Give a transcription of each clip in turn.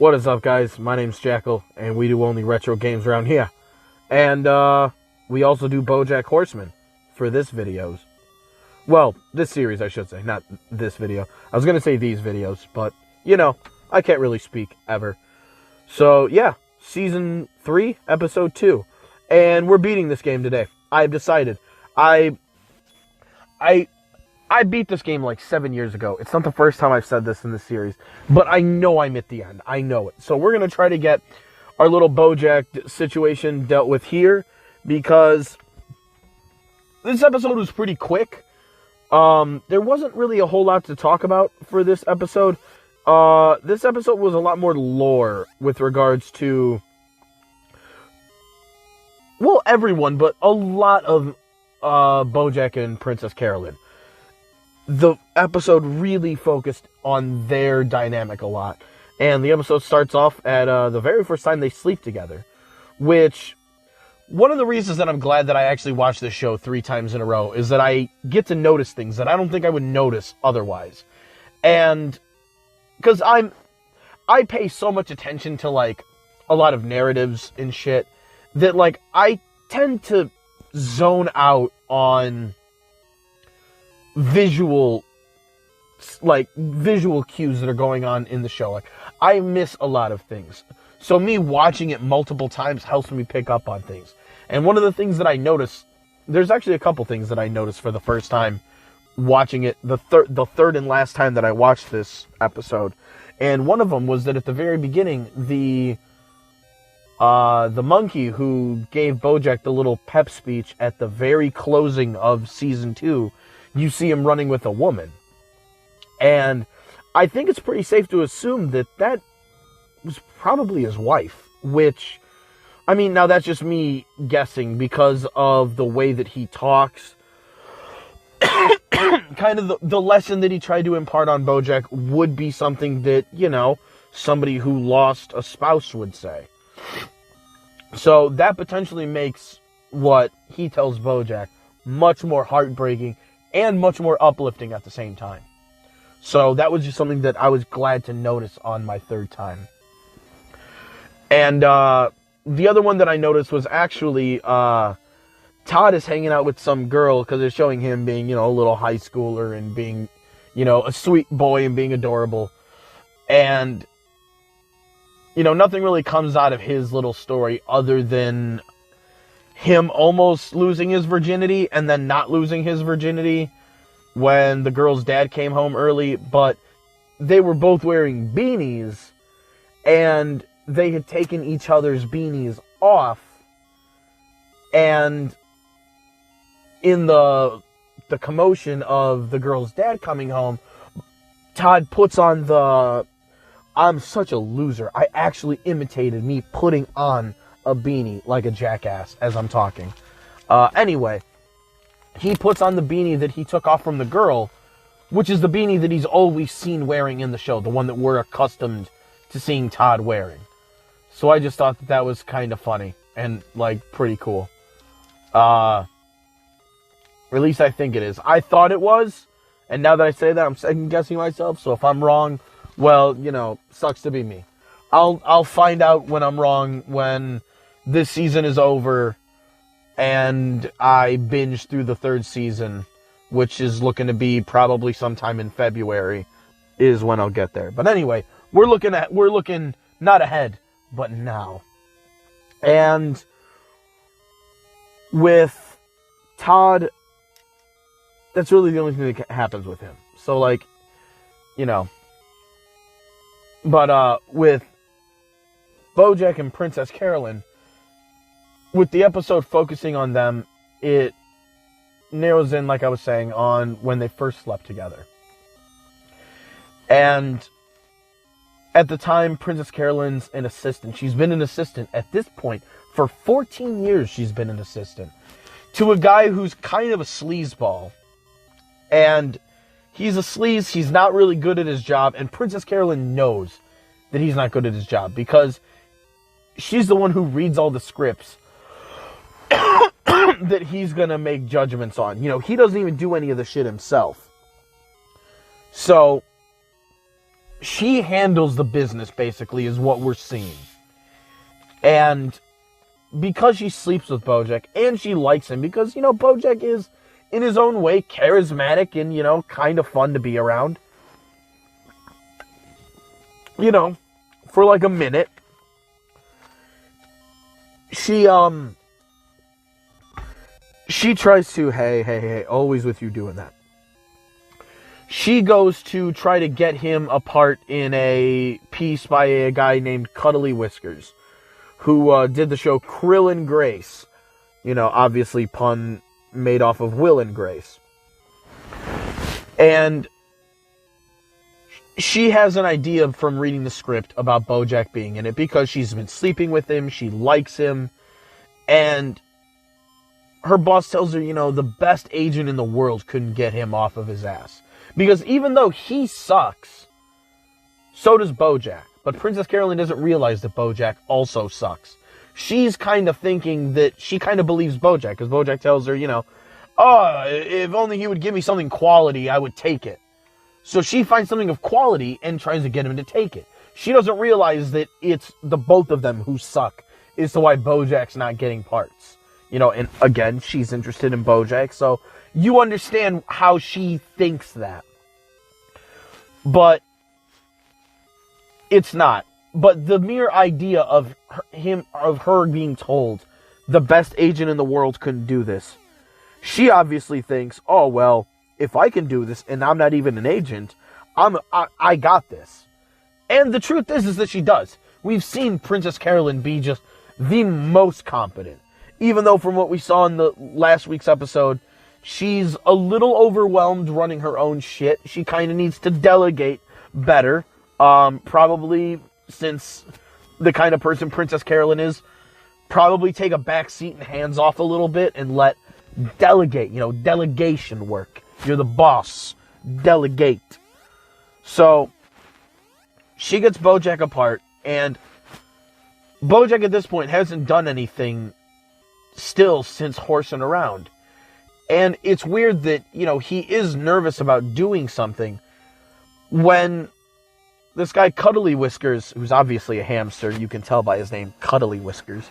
What is up, guys? My name's Jackal, and we do only retro games around here. And, we also do Bojack Horseman for this videos. Well, this series, I should say, not this video. I was gonna say these videos, but, you know, I can't really speak, ever. So, yeah, Season 3, Episode 2. And we're beating this game today. I've decided. I beat this game like 7 years ago. It's not the first time I've said this in this series, but I know I'm at the end. I know it. So we're going to try to get our little Bojack situation dealt with here, because this episode was pretty quick. There wasn't really a whole lot to talk about for this episode. This episode was a lot more lore with regards to, well, everyone, but a lot of Bojack and Princess Carolyn. The episode really focused on their dynamic a lot. And the episode starts off at the very first time they sleep together. Which, one of the reasons that I'm glad that I actually watched this show 3 times in a row is that I get to notice things that I don't think I would notice otherwise. And, because I pay so much attention to, like, a lot of narratives and shit, that, like, I tend to zone out on visual cues that are going on in the show. Like, I miss a lot of things. So me watching it multiple times helps me pick up on things. And one of the things that I noticed, there's actually a couple things that I noticed for the first time watching it, the third and last time that I watched this episode. And one of them was that at the very beginning, the monkey who gave Bojack the little pep speech at the very closing of Season 2, you see him running with a woman. And I think it's pretty safe to assume that that was probably his wife. Which, I mean, now that's just me guessing because of the way that he talks. Kind of the lesson that he tried to impart on Bojack would be something that, you know, somebody who lost a spouse would say. So that potentially makes what he tells Bojack much more heartbreaking and much more uplifting at the same time. So that was just something that I was glad to notice on my third time. And the other one that I noticed was actually Todd is hanging out with some girl, because they're showing him being, you know, a little high schooler and being, you know, a sweet boy and being adorable. And, you know, nothing really comes out of his little story other than him almost losing his virginity and then not losing his virginity when the girl's dad came home early. But they were both wearing beanies, and they had taken each other's beanies off. And in the commotion of the girl's dad coming home, Todd puts on the, "I'm such a loser, I actually imitated me putting on a beanie like a jackass," as I'm talking. Anyway, he puts on the beanie that he took off from the girl, which is the beanie that he's always seen wearing in the show, the one that we're accustomed to seeing Todd wearing. So I just thought that that was kind of funny and, like, pretty cool. Or at least I think it is. I thought it was, and now that I say that, I'm second guessing myself. So if I'm wrong, well, you know, sucks to be me. I'll find out when I'm wrong when this season is over and I binge through the 3rd season, which is looking to be probably sometime in February, is when I'll get there. But anyway, we're looking not ahead, but now. And with Todd, that's really the only thing that happens with him. So, like, you know. But with Bojack and Princess Carolyn, with the episode focusing on them, it narrows in, like I was saying, on when they first slept together. And at the time, Princess Carolyn's an assistant. She's been an assistant at this point for 14 years. She's been an assistant to a guy who's kind of a sleazeball. And he's a sleaze. He's not really good at his job. And Princess Carolyn knows that he's not good at his job, because she's the one who reads all the scripts that he's going to make judgments on. You know, he doesn't even do any of the shit himself. So she handles the business, basically, is what we're seeing. And because she sleeps with Bojack, and she likes him, because, Bojack is, in his own way, charismatic and, kind of fun to be around. For like a minute, she tries to, hey, always with you doing that. She goes to try to get him a part in a piece by a guy named Cuddly Whiskers, who did the show Krill and Grace. Obviously pun made off of Will and Grace. And she has an idea from reading the script about Bojack being in it because she's been sleeping with him, she likes him, and her boss tells her, the best agent in the world couldn't get him off of his ass. Because even though he sucks, so does Bojack. But Princess Carolyn doesn't realize that Bojack also sucks. She's kind of thinking that she kind of believes Bojack, because Bojack tells her, oh, if only he would give me something quality, I would take it. So she finds something of quality and tries to get him to take it. She doesn't realize that it's the both of them who suck, as to why Bojack's not getting parts. And again, she's interested in Bojack, so you understand how she thinks that. But it's not. But the mere idea of her being told the best agent in the world couldn't do this, she obviously thinks, oh, well, if I can do this and I'm not even an agent, I got this. And the truth is that she does. We've seen Princess Carolyn be just the most competent. Even though from what we saw in the last week's episode, she's a little overwhelmed running her own shit. She kind of needs to delegate better. Probably, since the kind of person Princess Carolyn is, probably take a back seat and hands off a little bit and let delegate, delegation work. You're the boss. Delegate. So, she gets Bojack apart, and Bojack at this point hasn't done anything still since horsing around. And it's weird that, he is nervous about doing something when this guy Cuddly Whiskers, who's obviously a hamster, you can tell by his name, Cuddly Whiskers,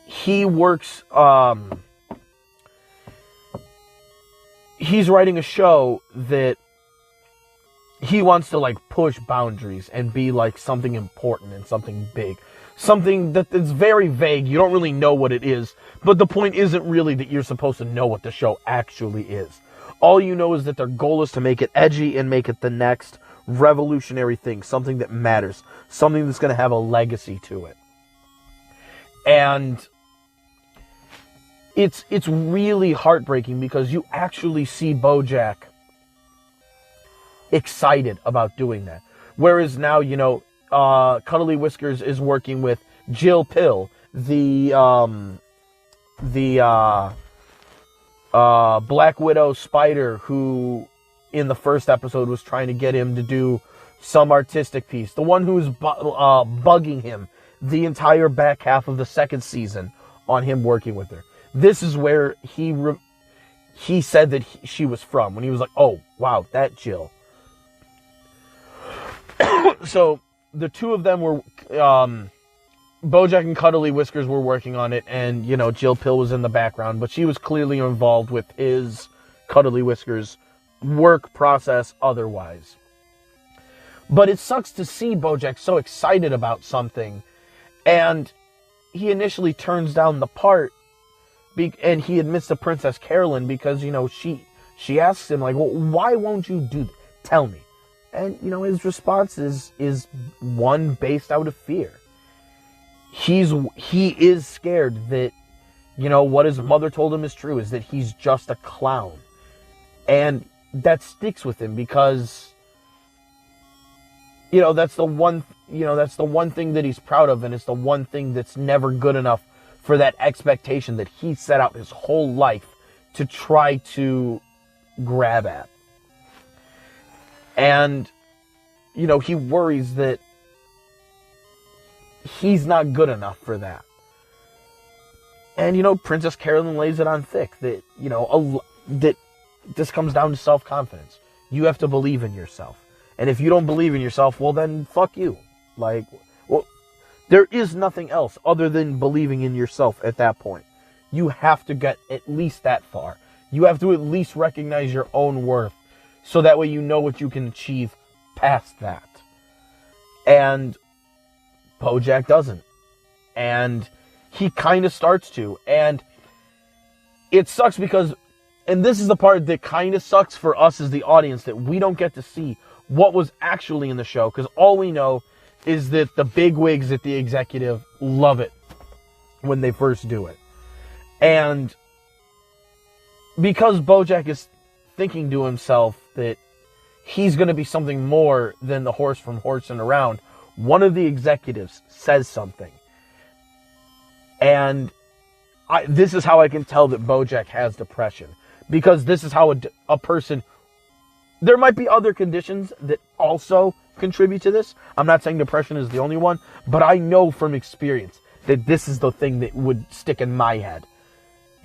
he works, he's writing a show that he wants to, push boundaries and be, something important and something big. Something that is very vague. You don't really know what it is. But the point isn't really that you're supposed to know what the show actually is. All you know is that their goal is to make it edgy and make it the next revolutionary thing. Something that matters. Something that's going to have a legacy to it. And it's really heartbreaking because you actually see Bojack excited about doing that. Whereas now, Cuddly Whiskers is working with Jill Pill, the Black Widow spider who in the first episode was trying to get him to do some artistic piece. The one who's bugging him the entire back half of the second season on him working with her. This is where he said that she was from, when he was like, oh, wow, that Jill. So the two of them were, Bojack and Cuddly Whiskers were working on it, and, Jill Pill was in the background, but she was clearly involved with his, Cuddly Whiskers, work process otherwise. But it sucks to see Bojack so excited about something, and he initially turns down the part, and he admits to Princess Carolyn because, she asks him, well, why won't you do that? Tell me. And, his response is one based out of fear. He is scared that, what his mother told him is true, is that he's just a clown. And that sticks with him because, that's the one thing that he's proud of, and it's the one thing that's never good enough for that expectation that he set out his whole life to try to grab at. And, he worries that he's not good enough for that. And, Princess Carolyn lays it on thick that, that this comes down to self-confidence. You have to believe in yourself. And if you don't believe in yourself, well, then fuck you. Like, well, there is nothing else other than believing in yourself at that point. You have to get at least that far. You have to at least recognize your own worth, so that way you know what you can achieve past that. And Bojack doesn't. And he kind of starts to. And it sucks because, and this is the part that kind of sucks for us as the audience, that we don't get to see what was actually in the show, because all we know is that the bigwigs at the executive love it when they first do it. And because Bojack is thinking to himself that he's going to be something more than the horse from Horsing Around, one of the executives says something. And this is how I can tell that Bojack has depression. Because this is how a person... There might be other conditions that also contribute to this. I'm not saying depression is the only one, but I know from experience that this is the thing that would stick in my head.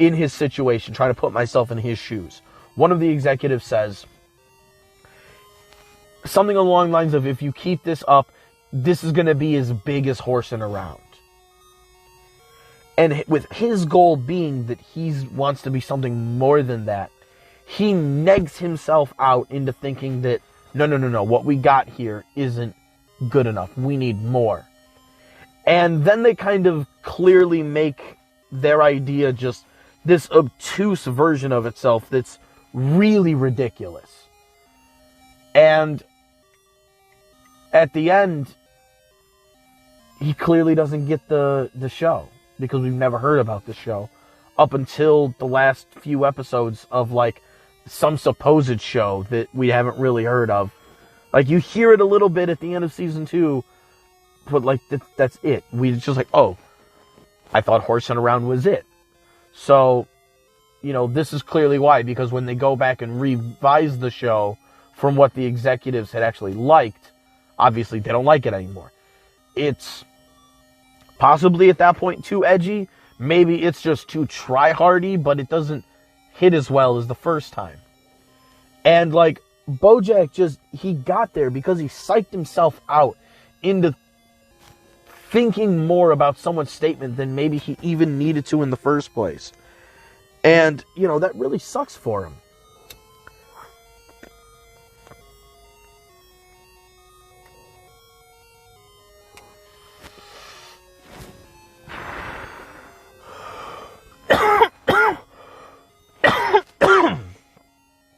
In his situation, trying to put myself in his shoes. One of the executives says something along the lines of, if you keep this up, this is going to be as big as Horsing Around. And with his goal being that he wants to be something more than that, he negs himself out into thinking that, no, what we got here isn't good enough. We need more. And then they kind of clearly make their idea just this obtuse version of itself that's really ridiculous. And at the end, he clearly doesn't get the show, because we've never heard about the show up until the last few episodes of like some supposed show that we haven't really heard of. Like, you hear it a little bit at the end of season 2, but like that's it. We just like, oh, I thought Horsing Around was it. So, this is clearly why, because when they go back and revise the show from what the executives had actually liked, obviously they don't like it anymore. It's possibly at that point too edgy. Maybe it's just too try-hardy, but it doesn't hit as well as the first time. And like, Bojack he got there because he psyched himself out into thinking more about someone's statement than maybe he even needed to in the first place. And, that really sucks for him.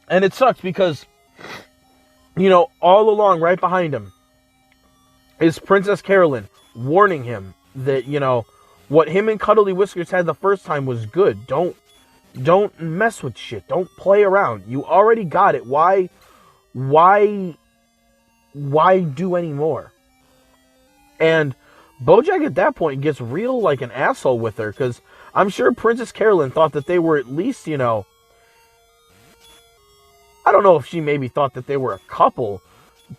And it sucks because, all along, right behind him, is Princess Carolyn warning him that, what him and Cuddly Whiskers had the first time was good. Don't mess with shit. Don't play around. You already got it. Why do any more? And Bojack at that point gets real like an asshole with her, because I'm sure Princess Carolyn thought that they were at least, I don't know if she maybe thought that they were a couple,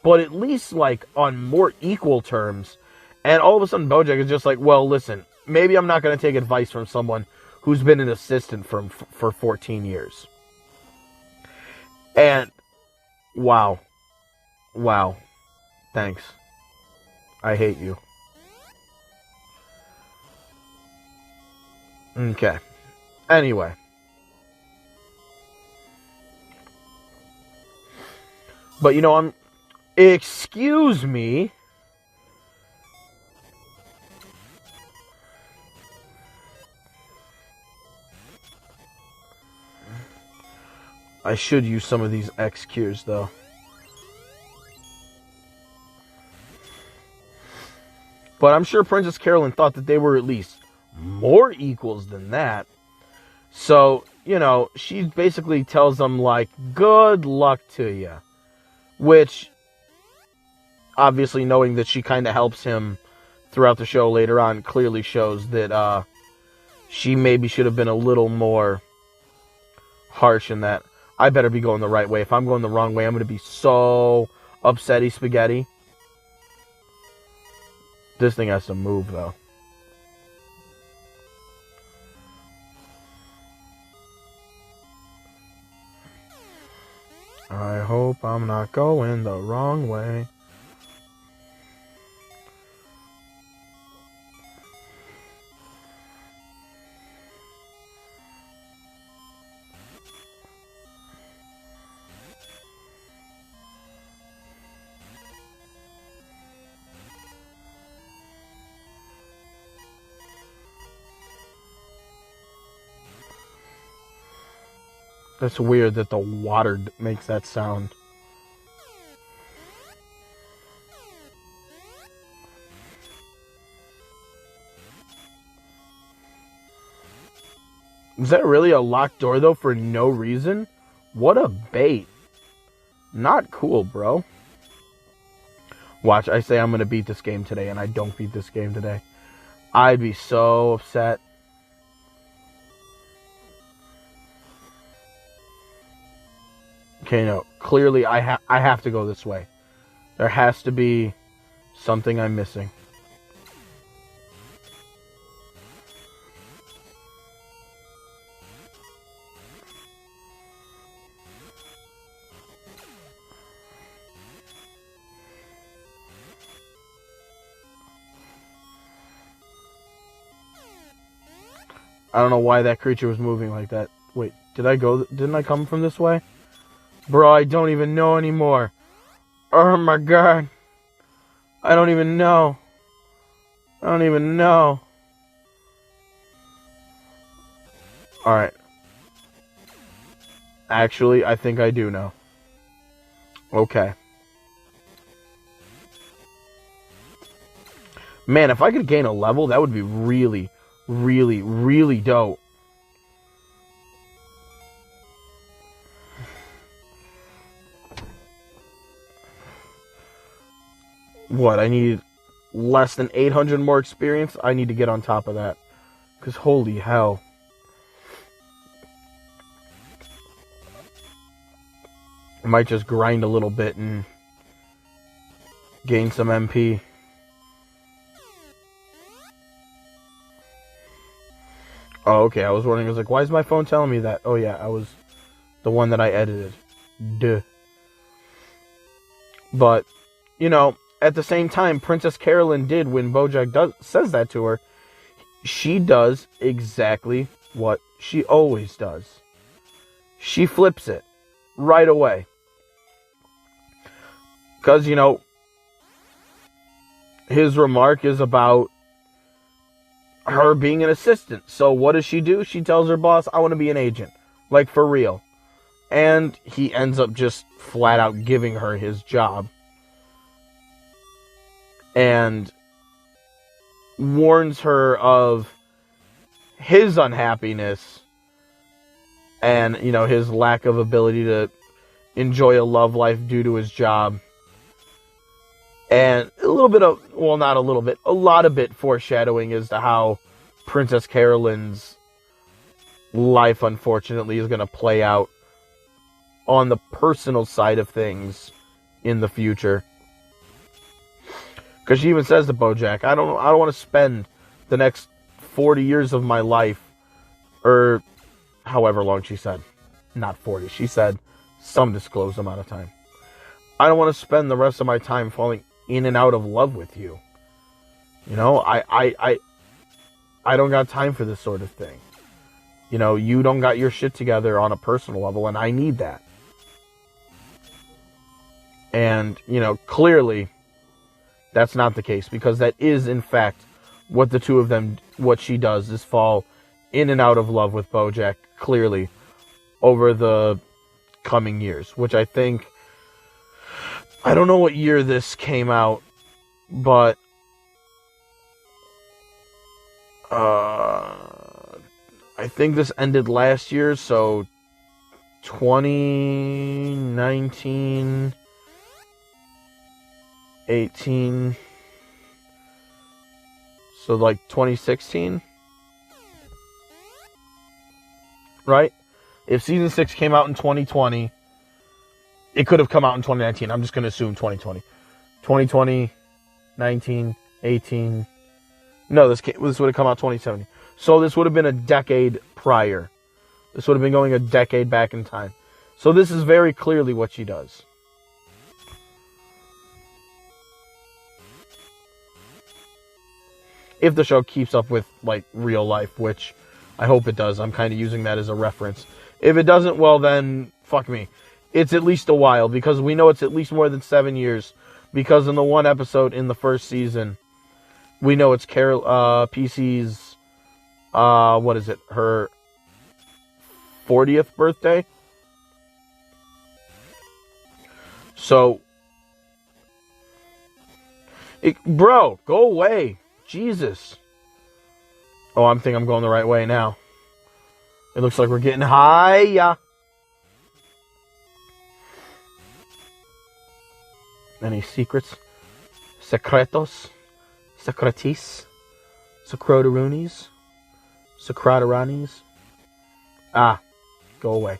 but at least like on more equal terms. And all of a sudden Bojack is just like, well, listen, maybe I'm not going to take advice from someone who's been an assistant for 14 years. And wow. Thanks. I hate you. Okay. Anyway. But excuse me. I should use some of these X cures though. But I'm sure Princess Carolyn thought that they were at least more equals than that. So, she basically tells them, like, good luck to you. Which, obviously knowing that she kind of helps him throughout the show later on, clearly shows that she maybe should have been a little more harsh in that. I better be going the right way. If I'm going the wrong way, I'm going to be so upsetty spaghetti. This thing has to move, though. I hope I'm not going the wrong way. That's weird that the water makes that sound. Is that really a locked door, though, for no reason? What a bait. Not cool, bro. Watch, I say I'm going to beat this game today, and I don't beat this game today. I'd be so upset. Okay, no. Clearly, I have to go this way. There has to be something I'm missing. I don't know why that creature was moving like that. Wait, didn't I come from this way? Bro, I don't even know anymore. Oh my god. I don't even know. Alright. Actually, I think I do know. Okay. Man, if I could gain a level, that would be really, really, really dope. What, I need less than 800 more experience? I need to get on top of that. Because holy hell. I might just grind a little bit and gain some MP. Oh, okay, I was wondering, I was like, why is my phone telling me that? Oh yeah, I was the one that I edited. Duh. But, you know, at the same time, Princess Carolyn did, when Bojack says that to her, she does exactly what she always does. She flips it right away. Because, you know, his remark is about her being an assistant. So what does she do? She tells her boss, I want to be an agent. Like, for real. And he ends up just flat out giving her his job. And warns her of his unhappiness and, you know, his lack of ability to enjoy a love life due to his job. And a little bit of, well, not a little bit, a lot of bit foreshadowing as to how Princess Carolyn's life, unfortunately, is going to play out on the personal side of things in the future. Because she even says to Bojack, I don't want to spend the next 40 years of my life, or however long she said. Not 40. She said some disclosed amount of time. I don't want to spend the rest of my time falling in and out of love with you. You know, I don't got time for this sort of thing. You know, you don't got your shit together on a personal level, and I need that. And, you know, clearly that's not the case, because that is, in fact, what the two of them, what she does is fall in and out of love with Bojack, clearly, over the coming years, which I think, I don't know what year this came out, but I think this ended last year, so 2019, 18, so like 2016, right? If season 6 came out in 2020, it could have come out in 2019. I'm just going to assume 2020. 2020, 19, 18. No, this would have come out 2017. So this would have been a decade prior. This would have been going a decade back in time. So this is very clearly what she does. If the show keeps up with, like, real life, which I hope it does. I'm kind of using that as a reference. If it doesn't, well then, fuck me. It's at least a while, because we know it's at least more than 7 years. Because in the one episode in the first season, we know it's PC's, what is it, her 40th birthday? So, bro, go away. Jesus. Oh, I'm going the right way now. It looks like we're getting high. Any secrets? Secretos? Secretis? Secrotarunis? Secrotaranis? Ah, go away.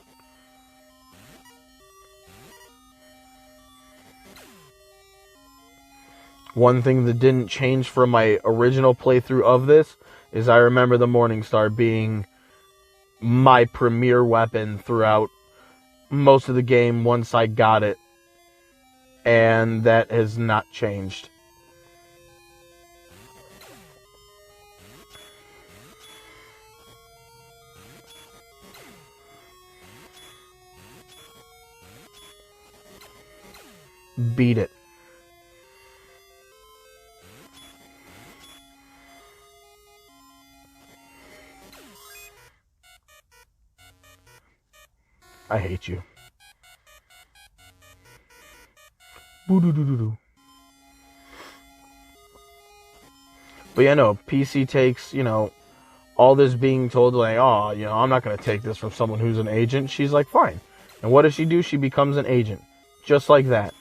One thing that didn't change from my original playthrough of this is I remember the Morningstar being my premier weapon throughout most of the game once I got it. And that has not changed. Beat it. I hate you. Boo-doo-doo-doo-doo. But yeah, no, PC takes, all this being told, like, oh, I'm not going to take this from someone who's an agent. She's like, fine. And what does she do? She becomes an agent. Just like that.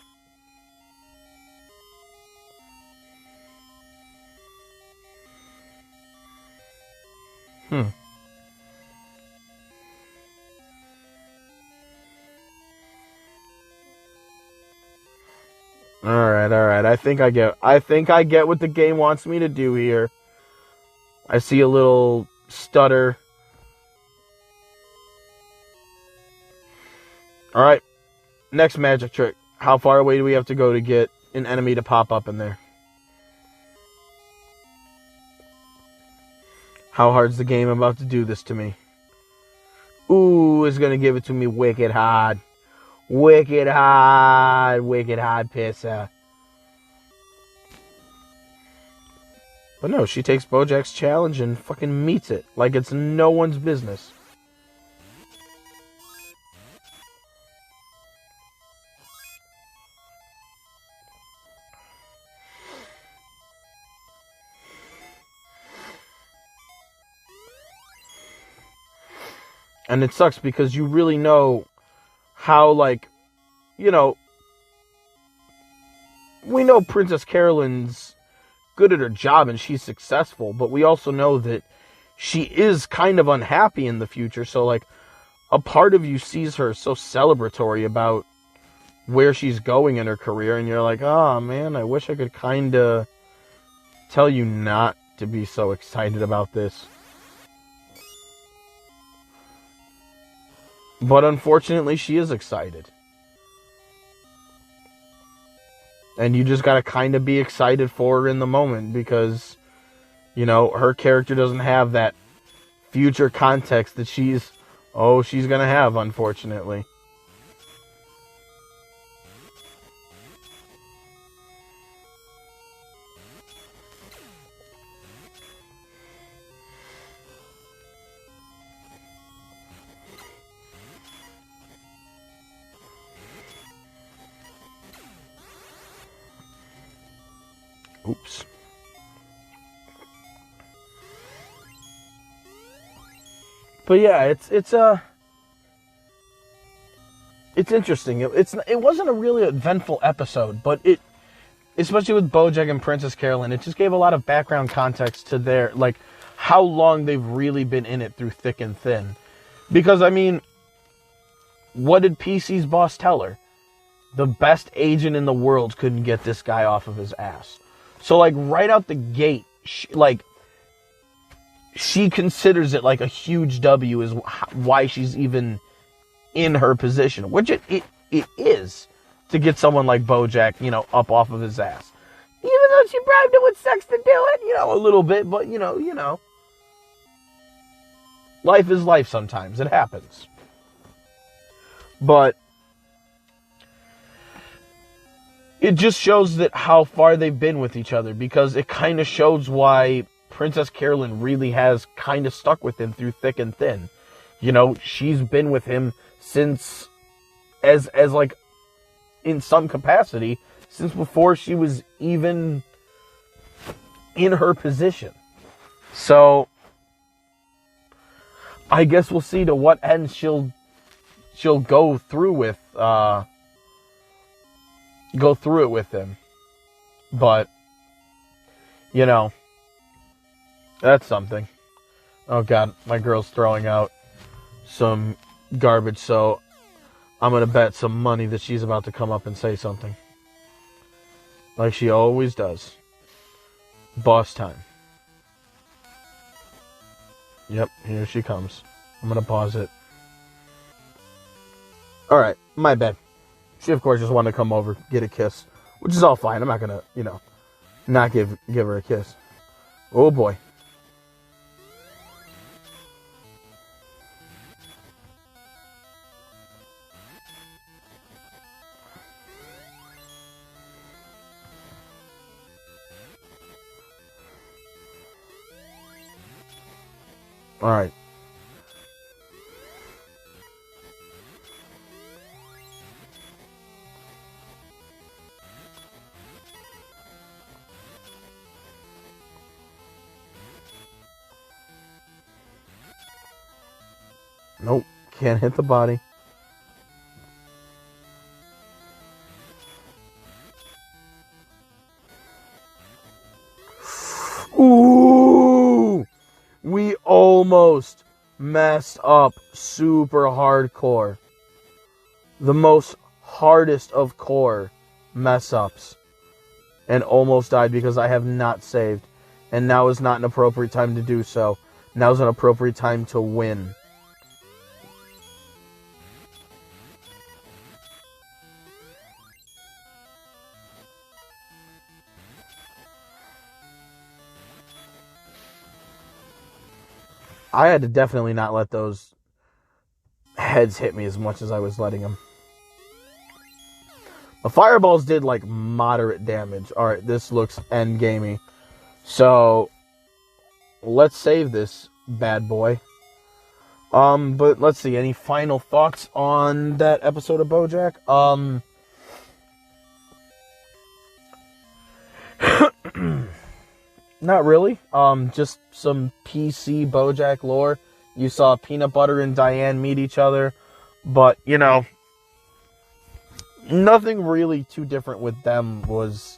Alright. I think I get what the game wants me to do here. I see a little stutter. Alright. Next magic trick. How far away do we have to go to get an enemy to pop up in there? How hard's the game about to do this to me? Ooh, it's gonna give it to me wicked hard. Wicked hard pisser. But no, she takes Bojack's challenge and fucking meets it like it's no one's business. And it sucks because you really know how, we know Princess Carolyn's good at her job and she's successful, but we also know that she is kind of unhappy in the future. So, a part of you sees her so celebratory about where she's going in her career, and you're like, oh man, I wish I could kind of tell you not to be so excited about this. But unfortunately, she is excited. And you just gotta kind of be excited for her in the moment because, her character doesn't have that future context that she's gonna have, unfortunately. Oops. But yeah, it's interesting. It wasn't a really eventful episode, but especially with Bojack and Princess Carolyn, it just gave a lot of background context to their how long they've really been in it through thick and thin. Because what did PC's boss tell her? The best agent in the world couldn't get this guy off of his ass. So, right out the gate, she considers it, a huge W is why she's even in her position, which it is, to get someone like Bojack, up off of his ass. Even though she bribed him with sex to do it, a little bit, but, life is life sometimes. It happens. But it just shows that how far they've been with each other, because it kind of shows why Princess Carolyn really has kind of stuck with him through thick and thin. She's been with him since, as like, in some capacity, since before she was even in her position. So, I guess we'll see to what end she'll go through it with him. But, that's something. Oh God, my girl's throwing out some garbage, so I'm going to bet some money that she's about to come up and say something. Like she always does. Boss time. Yep, here she comes. I'm going to pause it. Alright, my bad. She, of course, just wanted to come over, get a kiss. Which is all fine. I'm not going to, not give her a kiss. Oh, boy. Alright. Nope, can't hit the body. Ooh! We almost messed up super hardcore. The most hardest of core mess ups. And almost died because I have not saved. And now is not an appropriate time to do so. Now is an appropriate time to win. I had to definitely not let those heads hit me as much as I was letting them. The fireballs did like moderate damage. Alright, this looks endgamey. So, let's save this bad boy. But let's see, any final thoughts on that episode of Bojack? Not really. Just some PC Bojack lore. You saw Peanut Butter and Diane meet each other. But, nothing really too different with them was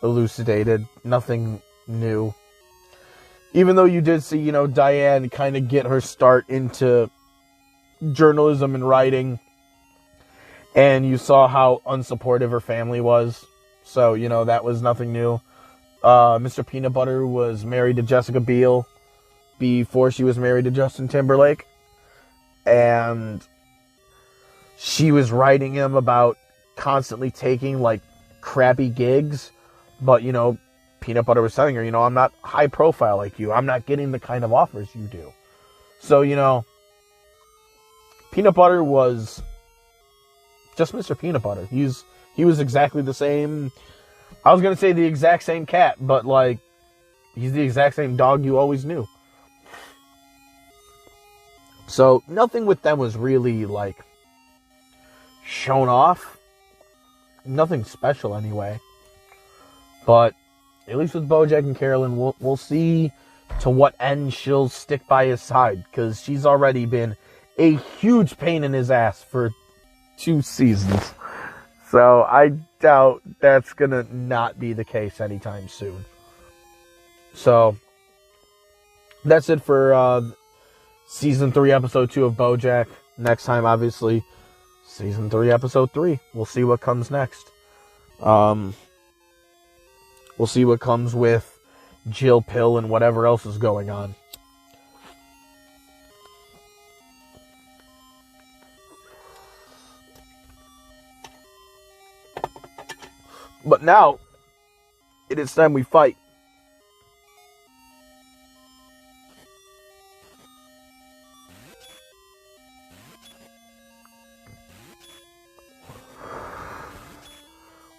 elucidated. Nothing new. Even though you did see, Diane kind of get her start into journalism and writing. And you saw how unsupportive her family was. So, that was nothing new. Mr. Peanut Butter was married to Jessica Biel before she was married to Justin Timberlake. And she was writing him about constantly taking, like, crappy gigs. But, Peanut Butter was telling her, I'm not high profile like you. I'm not getting the kind of offers you do. So, Peanut Butter was just Mr. Peanut Butter. He was exactly the same. I was going to say the exact same cat, but, like, he's the exact same dog you always knew. So, nothing with them was really, like, shown off. Nothing special, anyway. But, at least with Bojack and Carolyn, we'll see to what end she'll stick by his side. Because she's already been a huge pain in his ass for 2 seasons. So, I doubt that's going to not be the case anytime soon. So, that's it for Season 3, Episode 2 of Bojack. Next time, obviously, Season 3, Episode 3. We'll see what comes next. We'll see what comes with Jill Pill and whatever else is going on. But now, it is time we fight.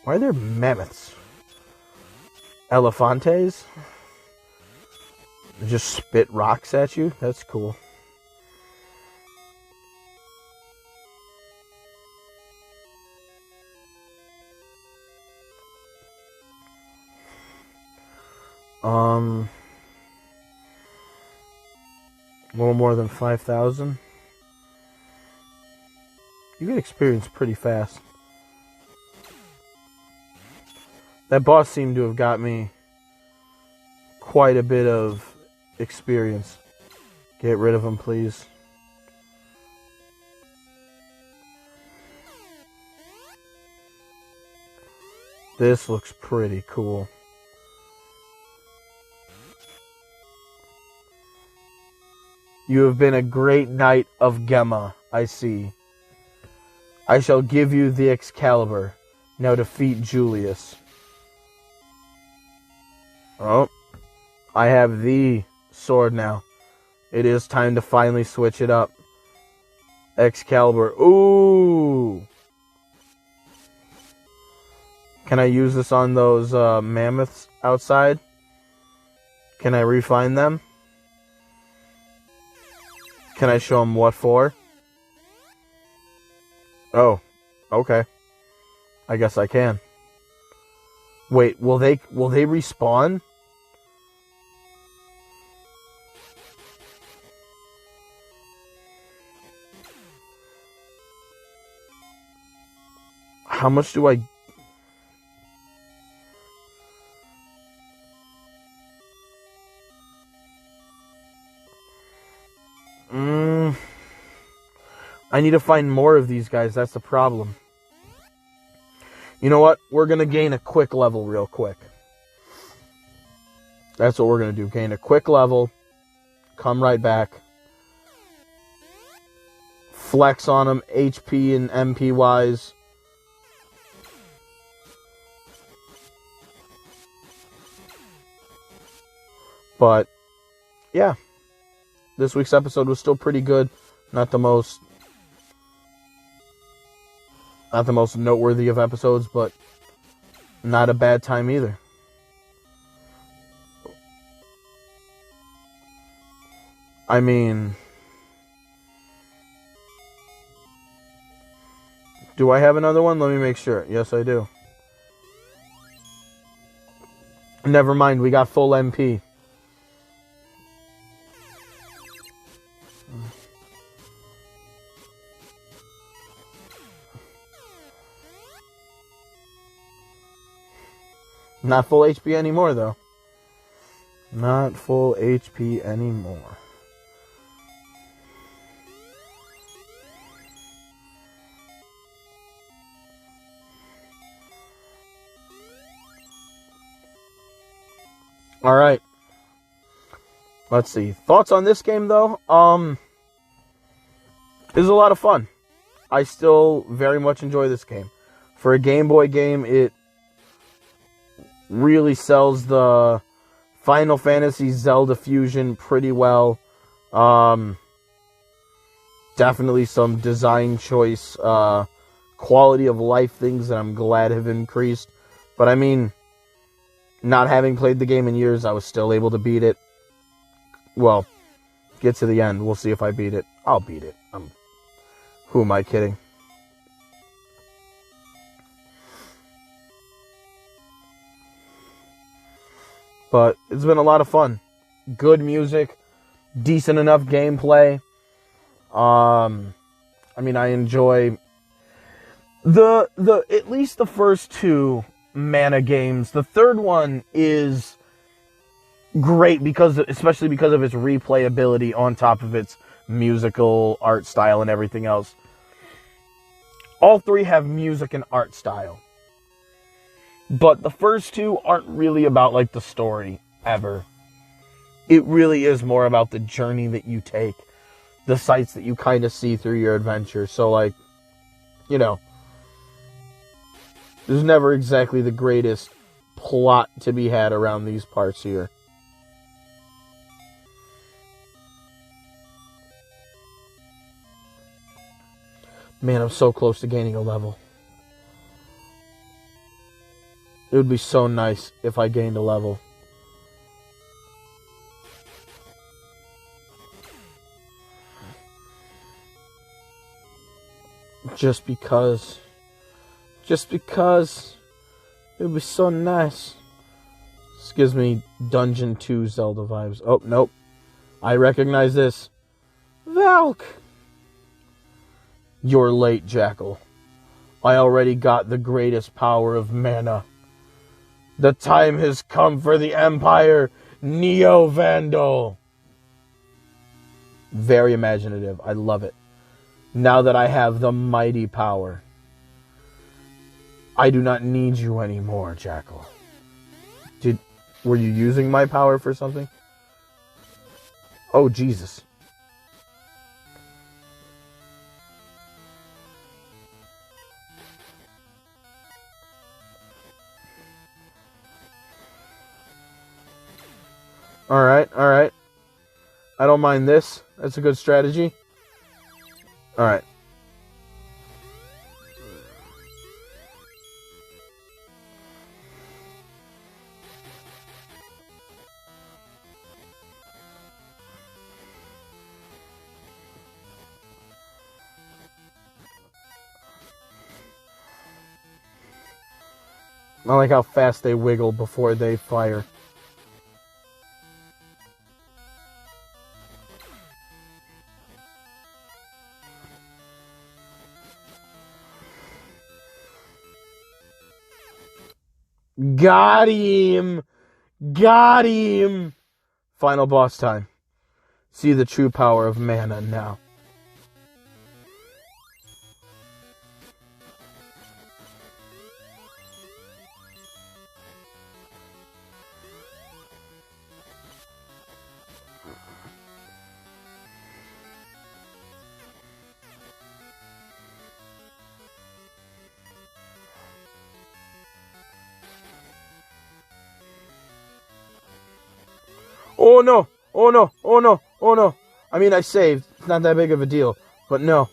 Why are there mammoths? Elefantes? They just spit rocks at you? That's cool. A little more than 5,000. You get experience pretty fast. That boss seemed to have got me quite a bit of experience. Get rid of him, please. This looks pretty cool. You have been a great knight of Gemma, I see. I shall give you the Excalibur. Now defeat Julius. Oh, I have the sword now. It is time to finally switch it up. Excalibur. Ooh! Can I use this on those mammoths outside? Can I refine them? Can I show them what for? Oh, okay. I guess I can. Wait, will they respawn? How much do I... I need to find more of these guys. That's the problem. You know what? We're going to gain a quick level real quick. That's what we're going to do. Gain a quick level. Come right back. Flex on them. HP and MP wise. But, yeah. This week's episode was still pretty good. Not the most noteworthy of episodes, but not a bad time either. I mean, do I have another one? Let me make sure. Yes, I do. Never mind, we got full MP. Not full HP anymore, though. Not full HP anymore. Alright. Let's see. Thoughts on this game, though? It was a lot of fun. I still very much enjoy this game. For a Game Boy game, it really sells the Final Fantasy Zelda fusion pretty well. Definitely some design choice, quality of life things that I'm glad have increased. But I mean, not having played the game in years, I was still able to beat it. Well, get to the end. We'll see if I beat it. I'll beat it. Who am I kidding? But it's been a lot of fun. Good music, decent enough gameplay. I mean, I enjoy the at least the first two Mana games. The third one is great especially because of its replayability on top of its musical art style and everything else. All three have music and art style. But the first two aren't really about, like, the story, ever. It really is more about the journey that you take. The sights that you kind of see through your adventure. So, like, you know. There's never exactly the greatest plot to be had around these parts here. Man, I'm so close to gaining a level. It would be so nice if I gained a level. Just because. It would be so nice. This gives me Dungeon 2 Zelda vibes. Oh, nope. I recognize this. Valk! You're late, Jackal. I already got the greatest power of mana. The time has come for the Empire, Neo-Vandal. Very imaginative. I love it. Now that I have the mighty power, I do not need you anymore, Jackal. Were you using my power for something? Oh, Jesus. Alright. I don't mind this. That's a good strategy. Alright. I like how fast they wiggle before they fire. Got him! Got him! Final boss time. See the true power of mana now. Oh no! Oh no! Oh no! Oh no! I mean, I saved. It's not that big of a deal. But no.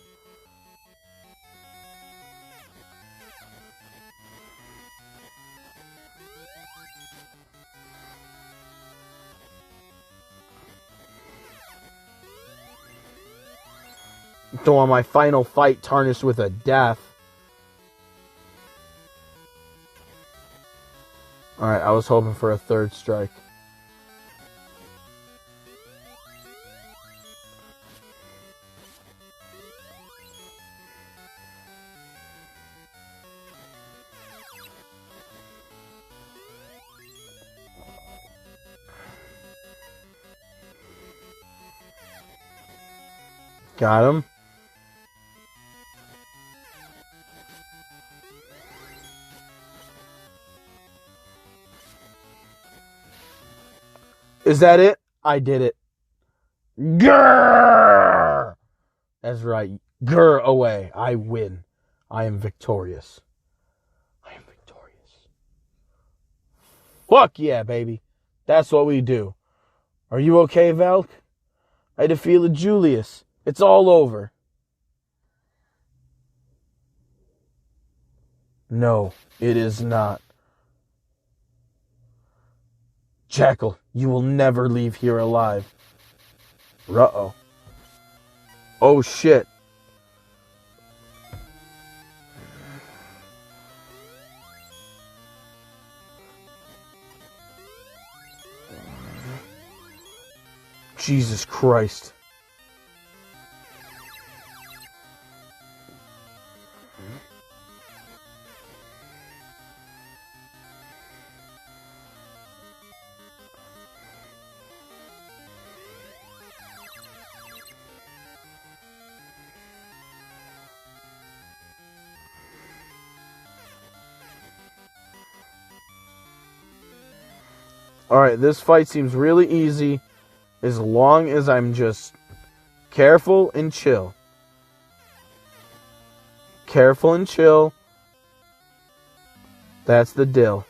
Don't want my final fight tarnished with a death. Alright, I was hoping for a third strike. Got him. Is that it? I did it. Grrr! That's right. Grrr away. I win. I am victorious. I am victorious. Fuck yeah, baby. That's what we do. Are you okay, Valk? I defeated Julius. It's all over. No, it is not. Jackal, you will never leave here alive. Uh-oh. Oh, shit. Jesus Christ. Alright, this fight seems really easy as long as I'm just careful and chill. Careful and chill. That's the deal.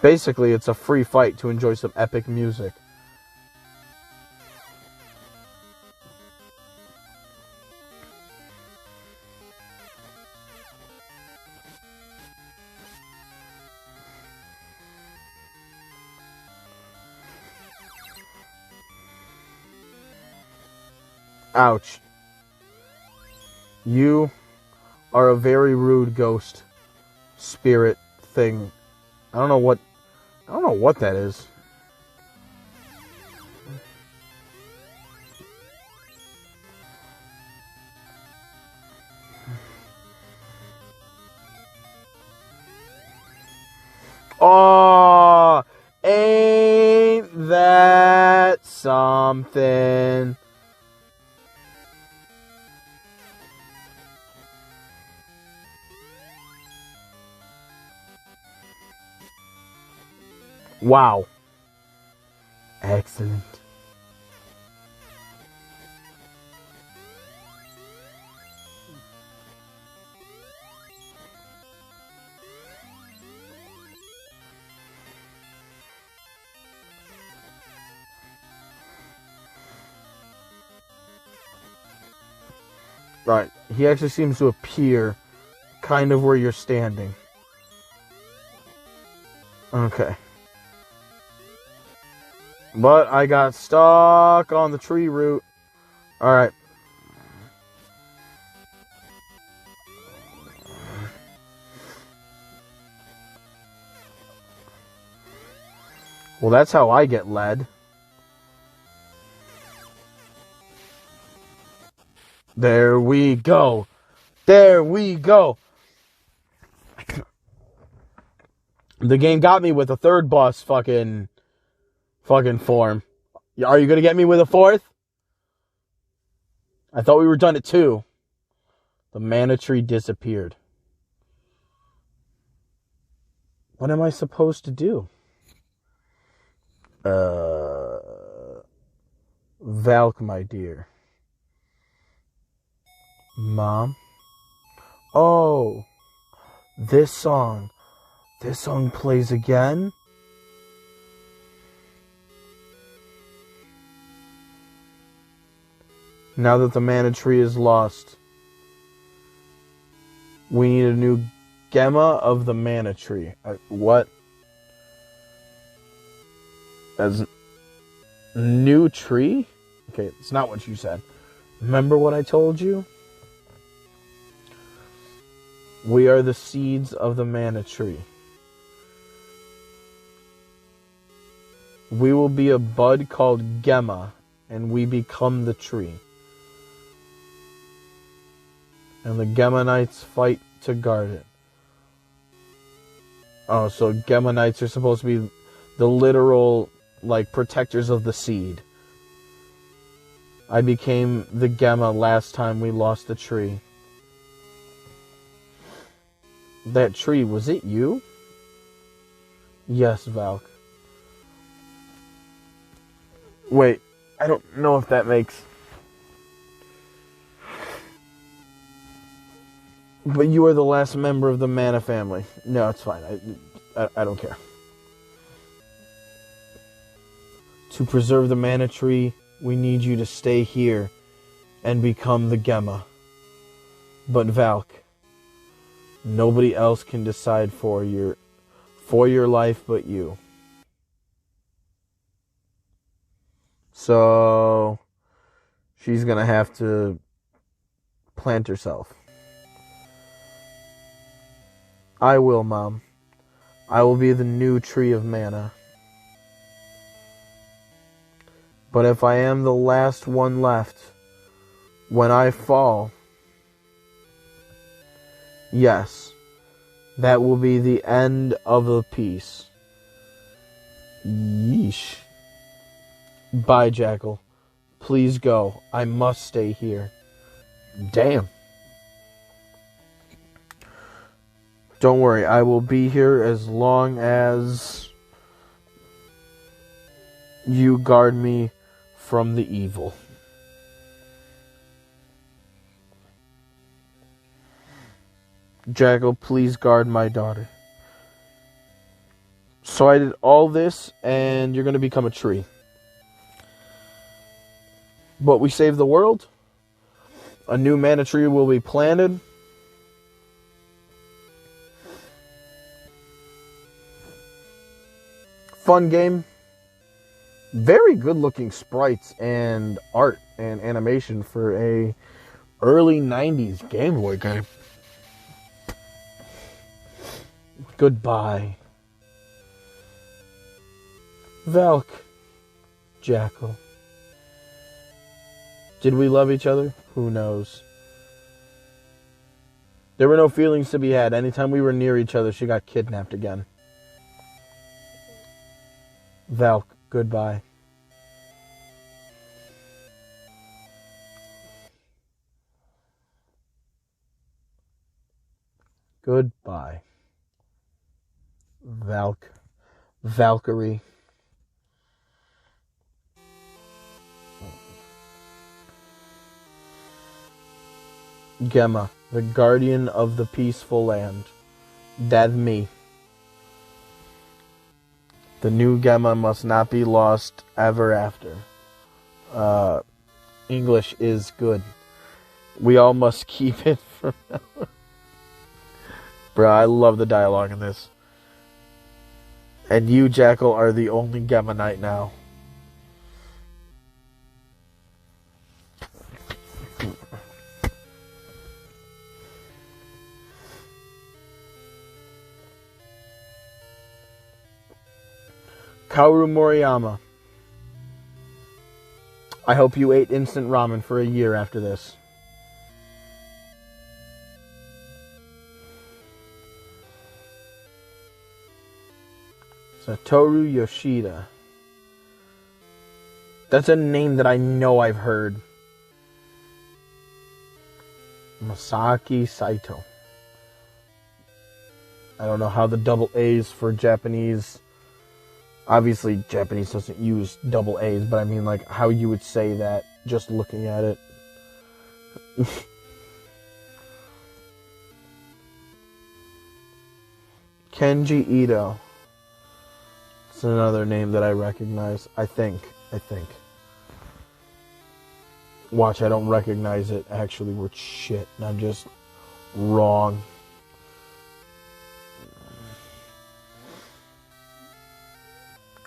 Basically, it's a free fight to enjoy some epic music. Ouch. You are a very rude ghost spirit thing. I don't know what that is. Oh, ain't that something? Wow. Excellent. Right. He actually seems to appear kind of where you're standing. Okay. But I got stuck on the tree root. Alright. Well, that's how I get led. There we go. There we go. The game got me with a third boss fucking form. Are you going to get me with a fourth? I thought we were done at 2. The mana tree disappeared. What am I supposed to do? Valk, my dear. Mom? Oh, this song. This song plays again? Now that the mana tree is lost, we need a new Gemma of the mana tree. What? As new tree? Okay, it's not what you said. Remember what I told you? We are the seeds of the mana tree. We will be a bud called Gemma, and we become the tree. And the Gemma Knights fight to guard it. Oh, so Gemma Knights are supposed to be the literal, like, protectors of the seed. I became the Gemma last time we lost the tree. That tree, was it you? Yes, Valk. Wait, I don't know if that makes... But you are the last member of the Mana family. No, it's fine. I don't care. To preserve the Mana tree, we need you to stay here and become the Gemma. But Valk, nobody else can decide for your life but you. So she's gonna have to plant herself. I will, Mom. I will be the new tree of mana. But if I am the last one left, when I fall, yes, that will be the end of the piece. Yeesh. Bye, Jackal. Please go. I must stay here. Damn. Don't worry, I will be here as long as you guard me from the evil. Jackal, please guard my daughter. So I did all this, and you're going to become a tree. But we saved the world. A new mana tree will be planted. Fun game. Very good looking sprites and art and animation for a early 90s Game Boy game. Goodbye. Valk. Jackal. Did we love each other? Who knows? There were no feelings to be had. Anytime we were near each other, she got kidnapped again. Valk, goodbye. Goodbye. Valk. Valkyrie. Gemma, the guardian of the peaceful land. That's me. The new Gemma must not be lost ever after. English is good. We all must keep it from now. Bruh, I love the dialogue in this. And you, Jackal, are the only Gemma Knight now. Kaoru Moriyama. I hope you ate instant ramen for a year after this. Satoru Yoshida. That's a name that I know I've heard. Masaki Saito. I don't know how the double A's for Japanese. Obviously, Japanese doesn't use double A's, but I mean, like, how you would say that just looking at it. Kenji Ito. It's another name that I recognize. I think. Watch, I don't recognize it. Actually, we're shit, and I'm just wrong.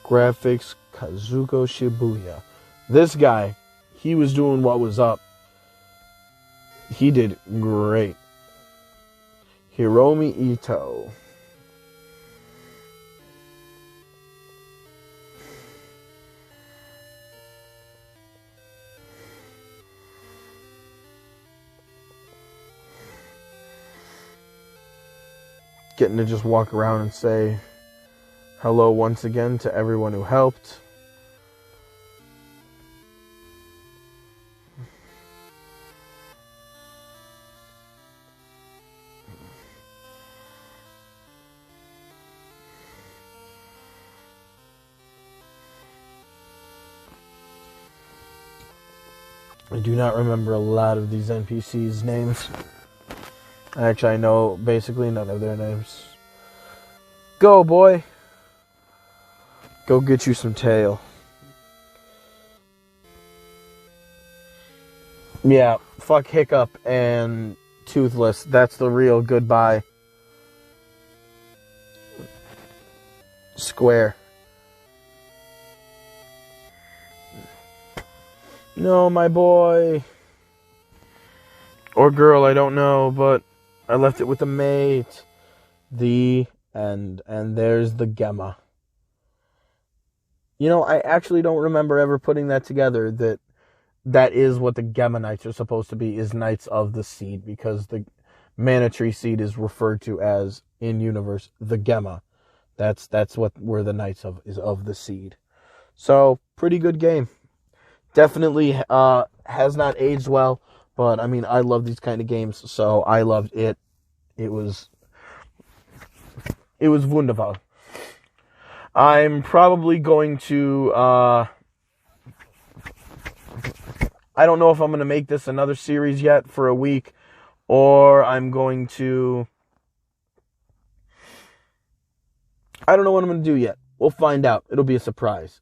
Graphics, Kazuko Shibuya. This guy, he was doing what was up. He did great. Hiromi Ito. Getting to just walk around and say hello once again to everyone who helped. I do not remember a lot of these NPCs' names. Actually, I know basically none of their names. Go, boy. Go get you some tail. Yeah, fuck Hiccup and Toothless. That's the real goodbye. Square. No, my boy. Or girl, I don't know, but I left it with a mate. The end. And there's the Gemma. You know, I actually don't remember ever putting that together, that is what the Gemma Knights are supposed to be, is Knights of the Seed, because the Mana Tree Seed is referred to as, in universe, the Gemma. That's what we're the Knights of, is of the Seed. So, pretty good game. Definitely has not aged well, but I mean, I love these kind of games, so I loved it. It was wunderbar. I'm probably going to, I don't know if I'm going to make this another series yet for a week, or I'm going to I don't know what I'm going to do yet. We'll find out. It'll be a surprise.